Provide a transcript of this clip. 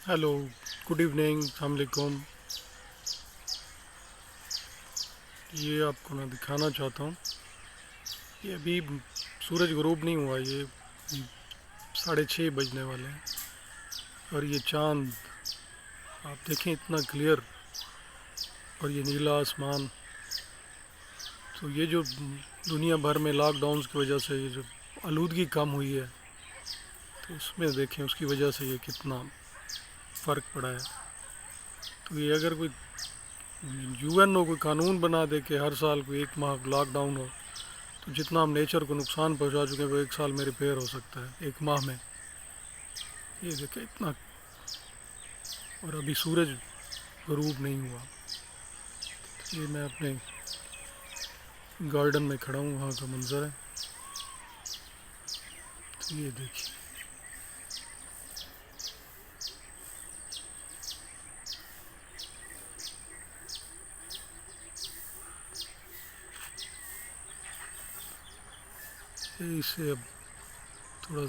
Hello, good evening, अस्सलाम वालेकुम। ये आपको मैं दिखाना चाहता हूँ। ये अभी सूरज गुरूब नहीं हुआ, ये 6:30 बजने वाले हैं। और ये चांद आप देखें इतना क्लियर, और ये नीला आसमान। तो ये जो दुनिया भर में लॉकडाउन्स की वजह से ये जो आलूदगी कम हुई है, तो उसमें देखें उसकी वजह से ये कितना फ़र्क पड़ा है। तो ये अगर कोई यूएन हो, कोई कानून बना दे कि हर साल कोई 1 माह लॉकडाउन हो, तो जितना हम नेचर को नुकसान पहुंचा चुके हैं वो 1 साल में रिपेयर हो सकता है, 1 माह में। ये देखे इतना, और अभी सूरज गरूब नहीं हुआ। ये मैं अपने गार्डन में खड़ा हूँ, वहाँ का मंजर है। तो ये देखिए, इसे अब थोड़ा